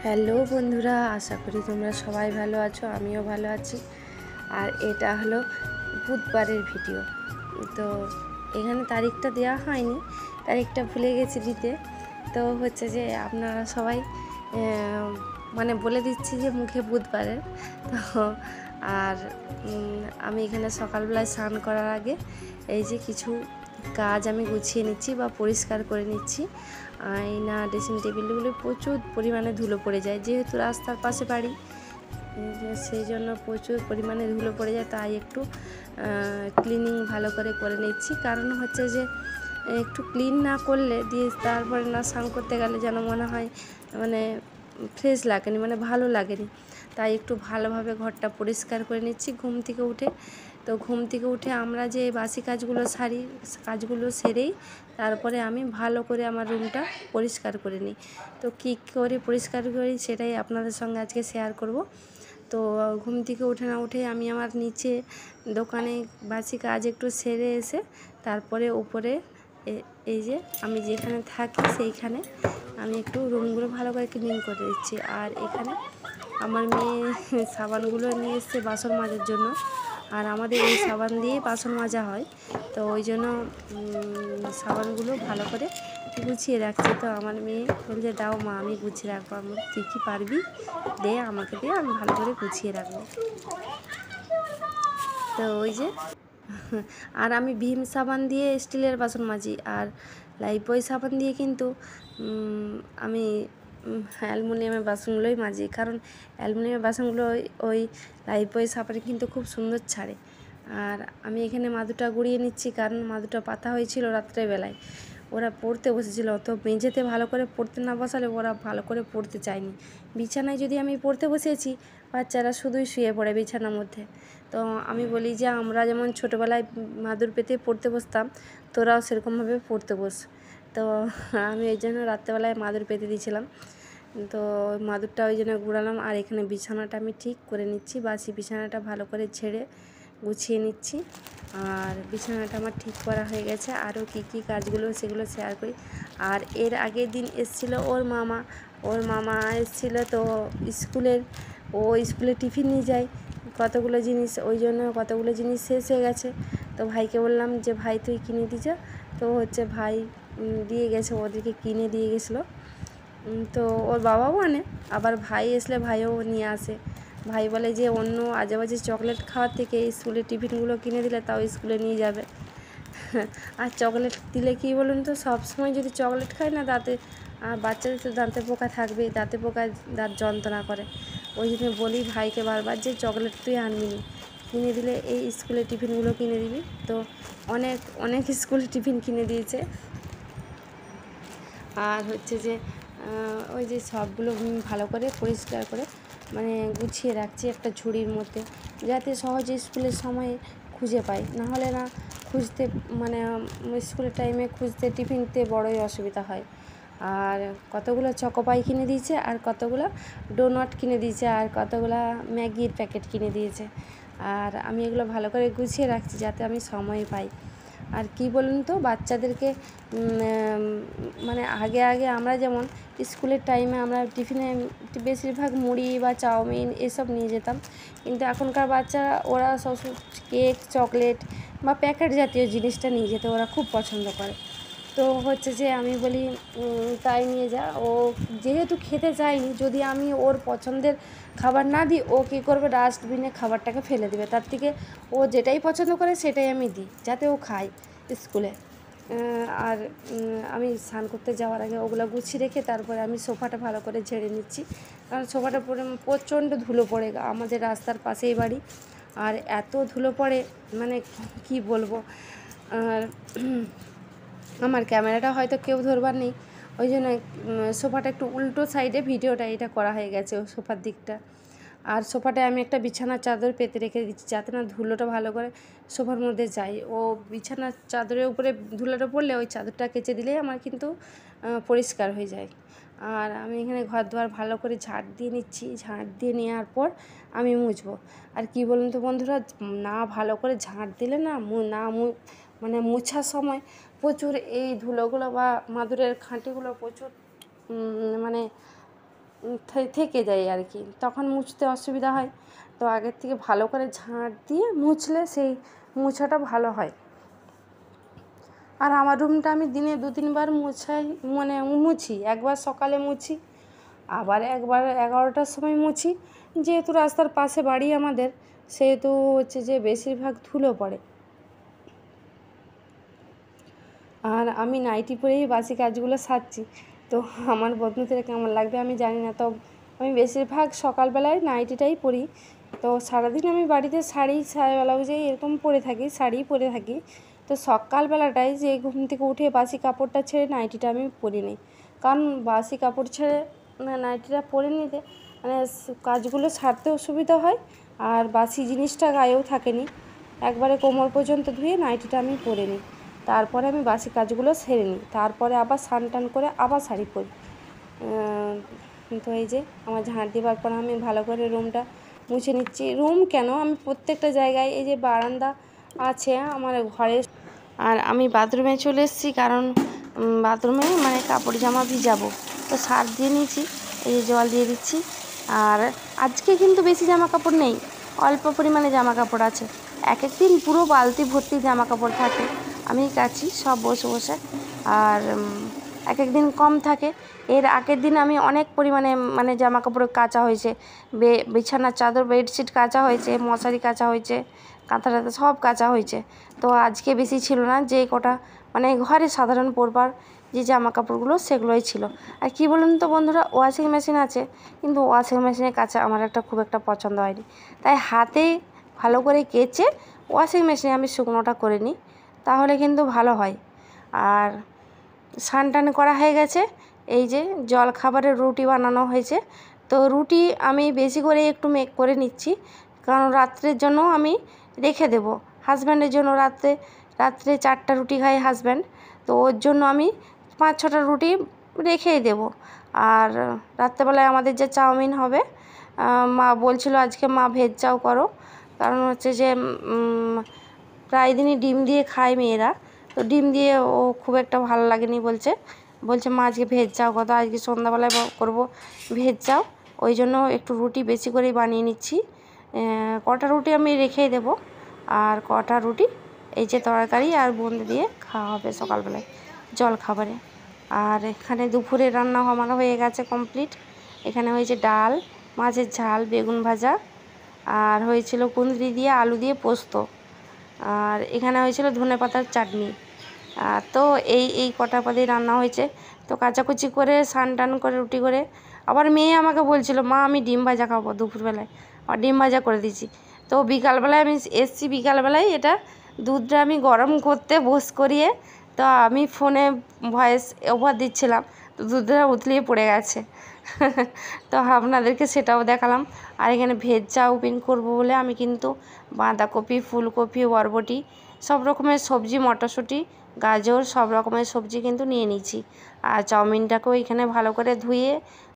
Hello বন্ধুরা, আশা করি তোমরা সবাই ভালো আছো, আমিও ভালো আছি। আর এটা হলো বুধবারের ভিডিও। তো এখানে তারিখটা দেওয়া হয়নি, তারিখটা ভুলে গেছি দিতে। তো হচ্ছে যে আপনারা সবাই মানে বলে দিচ্ছি যে মুখে বুধবারের। তো আর আমি এখানে সকালবেলায় স্নান করার আগে এই যে কিছু কাজ আমি গুছিয়ে নিচ্ছি বা পরিষ্কার করে নিচ্ছি। আয়না, ড্রেসিং টেবিলগুলো প্রচুর পরিমাণে ধুলো পড়ে যায়, যেহেতু রাস্তার পাশে বাড়ি, সেই জন্য প্রচুর পরিমাণে ধুলো পড়ে যায়। তাই একটু ক্লিনিং ভালো করে নিচ্ছি। কারণ হচ্ছে যে একটু ক্লিন না করলে দিয়ে তারপরে না স্নান করতে গেলে যেন মনে হয় মানে ফ্রেশ লাগেনি, মানে ভালো লাগেনি। তাই একটু ভালোভাবে ঘরটা পরিষ্কার করে নিচ্ছি ঘুম থেকে উঠে। তো ঘুম থেকে উঠে আমরা যে বাসি কাজগুলো সারি, কাজগুলো সেরেই তারপরে আমি ভালো করে আমার রুমটা পরিষ্কার করে নিই। তো কী করে পরিষ্কার করি সেটাই আপনাদের সঙ্গে আজকে শেয়ার করব। তো ঘুম থেকে উঠে না উঠে আমি আমার নিচে দোকানে বাসি কাজ একটু সেরে এসে তারপরে উপরে এই যে আমি যেখানে থাকি সেইখানে আমি একটু রুমগুলো ভালো করে ক্লিন করে দিচ্ছি। আর এখানে আমার মেয়ে সাবানগুলো নিয়ে এসছে বাসন মাজার জন্য, আর আমাদের এই সাবান দিয়েই বাসন মাজা হয়। তো ওই জন্য সাবানগুলো ভালো করে গুছিয়ে রাখছি। তো আমার মেয়ে বলছে, দাও মা, আমি গুছিয়ে রাখবো। আমি তুই কি পারবি, দে আমাকে, দে, আমি ভালো করে গুছিয়ে রাখবো। তো ওই যে আর আমি ভীম সাবান দিয়ে স্টিলের বাসন মাজি, আর লাইফবয় সাবান দিয়ে কিন্তু আমি অ্যালুমিনিয়ামের বাসনগুলোই মাজি। কারণ অ্যালুমিনিয়ামের বাসনগুলো ওই লাইফবয় সাবানে কিন্তু খুব সুন্দর ছাড়ে। আর আমি এখানে মাদুটা গুঁড়িয়ে নিচ্ছি, কারণ মাদুটা পাতা হয়েছিল রাত্রেবেলায়। ওরা পড়তে বসেছিল, তো মেঝেতে ভালো করে পড়তে না বসালে ওরা ভালো করে পড়তে চায়নি। বিছানায় যদি আমি পড়তে বসেছি, বাচ্চারা শুধুই শুয়ে পড়ে বিছানার মধ্যে। তো আমি বলি যে আমরা যেমন ছোটোবেলায় মাদুর পেতে পড়তে বসতাম, তোরাও সেরকমভাবে পড়তে বস। তো আমি ওই জন্য রাত্রেবেলায় মাদুর পেতে দিয়েছিলাম। তো মাদুরটা ওই জন্য গুঁড়ালাম। আর এখানে বিছানাটা আমি ঠিক করে নিচ্ছি, বাসি বিছানাটা ভালো করে ঝেড়ে গুছিয়ে নিচ্ছি। আর বিছানাটা আমার ঠিক করা হয়ে গেছে। আরও কী কাজগুলো সেগুলো শেয়ার করি। আর এর আগের দিন এসেছিল ওর মামা এসেছিলো। তো স্কুলে টিফিন নিয়ে যায় কতগুলো জিনিস, ওই জন্য কতগুলো জিনিস শেষ হয়ে গেছে। তো ভাইকে বললাম যে ভাই তুই কিনে দিছ। তো হচ্ছে ভাই দিয়ে গেছে, ওদেরকে কিনে দিয়ে গেছিলো। তো ওর বাবাও আনে, আবার ভাই আসলে ভাইও নিয়ে আসে। ভাই বলে যে অন্য আজেবাজে চকলেট খাওয়ার থেকে স্কুলের টিফিনগুলো কিনে দিলে তাও স্কুলে নিয়ে যাবে। আর চকলেট দিলে কী বলুন তো, সবসময় যদি চকলেট খায় না দাঁতে, আর বাচ্চাদের তো দাঁতে পোকা থাকবে, দাঁতে পোকায় দাঁত যন্ত্রণা করে। ওই জন্য বলি ভাইকে বারবার যে চকলেট তুই আনবি নি, কিনে দিলে এই স্কুলের টিফিনগুলো কিনে দিবি। তো অনেক স্কুলের টিফিন কিনে দিয়েছে। আর হচ্ছে যে ওই যে সবগুলো ভালো করে পরিষ্কার করে মানে গুছিয়ে রাখছি একটা ঝুড়ির মধ্যে, যাতে সহজে স্কুলের সময়ে খুঁজে পাই। নাহলে না খুঁজতে মানে স্কুলের টাইমে খুঁজতে টিফিনতে বড়ই অসুবিধা হয়। আর কতগুলো চকোপাই কিনে দিয়েছে, আর কতগুলো ডোনাট কিনে দিয়েছে, আর কতগুলো ম্যাগির প্যাকেট কিনে দিয়েছে। আর আমি এগুলো ভালো করে গুছিয়ে রাখছি যাতে আমি সময় পাই। আর কি বলুন তো, বাচ্চাদেরকে মানে আগে আমরা যেমন স্কুলের টাইমে আমরা টিফিনে বেশিরভাগ মুড়ি বা চাউমিন এসব নিয়ে যেতাম, কিন্তু এখনকার বাচ্চারা ওরা সব কেক, চকলেট বা প্যাকেট জাতীয় জিনিসটা নিয়ে যেতে ওরা খুব পছন্দ করে। তো হচ্ছে যে আমি বলি তাই নিয়ে যা। ও যেহেতু খেতে চায়নি, যদি আমি ওর পছন্দের খাবার না দিই, ও কী করবে, ডাস্টবিনে খাবারটাকে ফেলে দেবে। তার থেকে ও যেটাই পছন্দ করে সেটাই আমি দিই, যাতে ও খায় স্কুলে। আর আমি স্নান করতে যাওয়ার আগে ওগুলো গুছিয়ে রেখে তারপরে আমি সোফাটা ভালো করে ঝেড়ে নিচ্ছি, কারণ সোফাটা পরে প্রচণ্ড ধুলো পড়ে। আমাদের রাস্তার পাশেই বাড়ি, আর এত ধুলো পড়ে মানে কি বলবো। আর আমার ক্যামেরাটা হয়তো কেউ ধরবার নেই, ওই জন্য সোফাটা একটু উল্টো সাইডে ভিডিওটা এটা করা হয়ে গেছে ও সোফার দিকটা। আর সোফাটায় আমি একটা বিছানার চাদর পেতে রেখে দিচ্ছি, যাতে না ধুলোটা ভালো করে সোফার মধ্যে যায়। ও বিছানার চাদরের উপরে ধুলোটা পড়লে ওই চাদরটা কেচে দিলেই আমার কিন্তু পরিষ্কার হয়ে যায়। আর আমি এখানে ঘর দুয়ার ভালো করে ঝাঁট দিয়ে নিচ্ছি। ঝাঁট দিয়ে নেওয়ার পর আমি মুছবো। আর কি বলুন তো বন্ধুরা, না ভালো করে ঝাঁট দিলে না মানে মোছার সময় প্রচুর এই ধুলোগুলো বা মাদুরের খাঁটিগুলো প্রচুর মানে থেকে যায় আর কি, তখন মুছতে অসুবিধা হয়। তো আগের থেকে ভালো করে ঝাঁট দিয়ে মুছলে সেই মোছাটা ভালো হয়। আর আমার রুমটা আমি দিনে 2-3 বার মুছি। একবার সকালে মুছি, আবার একবার 11টার সময় মুছি। যেহেতু রাস্তার পাশে বাড়ি আমাদের, সেহেতু হচ্ছে যে বেশিরভাগ ধুলো পড়ে। আর আমি নাইটি পরেই বাসি কাজগুলো সারছি। তো আমার বন্ধুদের কেমন লাগবে আমি জানি না। তো আমি বেশিরভাগ সকালবেলায় নাইটিটাই পরি। তো সারাদিন আমি বাড়িতে শাড়ি ব্লাউজে এরকম পরে থাকি, শাড়ি পরে থাকি। তো সকালবেলাটায় যে ঘুম থেকে উঠে বাসি কাপড়টা ছেড়ে নাইটিটা আমি পরে নিই, কারণ বাসি কাপড় ছেড়ে নাইটিটা পরে নিতে মানে কাজগুলো সারতেও সুবিধা হয়, আর বাসি জিনিসটা গায়েও থাকেনি। একবারে কোমর পর্যন্ত ধুয়ে নাইটিটা আমি পরে নিই, তারপরে আমি বাসি কাজগুলো সেরে নিই, তারপরে আবার স্নান টান করে আবার শাড়ি পরি। তো এই যে আমার ঝাঁট দেওয়ার পর আমি ভালো করে রুমটা মুছে নিচ্ছি। রুম কেন, আমি প্রত্যেকটা জায়গায়, এই যে বারান্দা আছে আমার ঘরে, আর আমি বাথরুমে চলে এসেছি, কারণ বাথরুমে মানে কাপড় জামা ভিজাবো। তো সার্ফ দিয়ে নিয়েছি, এই যে জল দিয়ে দিচ্ছি। আর আজকে কিন্তু বেশি জামা কাপড় নেই, অল্প পরিমাণে জামা কাপড় আছে। এক এক দিন পুরো বালতি ভর্তি জামা কাপড় থাকে, আমি কাচি সব বসে বসে। আর এক এক দিন কম থাকে। এর আগের দিন আমি অনেক পরিমাণে মানে জামা কাপড় কাচা হয়েছে, বিছানার চাদর বেডশিট কাচা হয়েছে, মশারি কাচা হয়েছে, কাঁথা টাথা সব কাচা হয়েছে। তো আজকে বেশি ছিল না, যে কটা মানে ঘরে সাধারণ পরবার যে জামা কাপড়গুলো সেগুলোই ছিল। আর কী বলুন তো বন্ধুরা, ওয়াশিং মেশিন আছে, কিন্তু ওয়াশিং মেশিনে কাচা আমার খুব একটা পছন্দ হয়নি, তাই হাতে ভালো করে কেচে ওয়াশিং মেশিনে আমি শুকনোটা করে নিই, তাহলে কিন্তু ভালো হয়। আর স্নান টান করা হয়ে গেছে, এই যে জল খাবারের রুটি বানানো হয়েছে। তো রুটি আমি বেশি করে একটু মেক করে নিচ্ছি, কারণ রাত্রের জন্য আমি রেখে দেবো। হাজব্যান্ডের জন্য রাত্রে 4টা রুটি খায় হাজব্যান্ড, তো ওর জন্য আমি 5-6টা রুটি রেখেই দেবো। আর রাত্রেবেলায় আমাদের যে চাউমিন হবে, মা বলছিল আজকে মা ভেজ চাউ করো, কারণ হচ্ছে যে প্রায় দিনই ডিম দিয়ে খায় মেয়েরা, তো ডিম দিয়ে ও খুব একটা ভালো লাগেনি, বলছে মা আজকে ভেজ চাউ কত, আজকে সন্ধ্যাবেলায় করবো ভেজ চাউ। ওই জন্য একটু রুটি বেশি করেই বানিয়ে নিচ্ছি। কটা রুটি আমি রেখেই দেবো, আর কটা রুটি এই যে তরকারি আর বুন্দি দিয়ে খাওয়া হবে সকালবেলায় জল খাবারে। আর এখানে দুপুরে রান্না আমার হয়ে গেছে কমপ্লিট। এখানে হয়েছে ডাল, মাছের ঝাল, বেগুন ভাজা, আর হয়েছিল কুঁদরি দিয়ে আলু দিয়ে পোস্ত, আর এখানে হয়েছিল ধনেপাতার চাটনি। তো এই কটা পদে রান্না হয়েছে। তো কাচাকুচি করে স্নান টান করে রুটি করে, আবার মেয়ে আমাকে বলছিল মা আমি ডিম ভাজা খাবো দুপুরবেলায়, আর ডিম ভাজা করে দিয়েছি। তো বিকালবেলায় আমি এসছি, বিকালবেলায় এটা দুধটা আমি গরম করতে করিয়ে, তো আমি ফোনে ভয়েস ওভার দিচ্ছিলাম, তো দুধটা উতলিয়ে পড়ে গেছে। তো আপনাদেরকে সেটাও দেখালাম। আর এখানে ভেজ চাউমিন করবো বলে আমি কিন্তু বাঁধাকপি, ফুলকপি, বরবটি, সব রকমের সবজি, মটরশুঁটি, গাজর, সব রকমের সবজি কিন্তু নিয়ে নিয়েছি। আর চাউমিনটাকেও এখানে ভালো করে ধুয়ে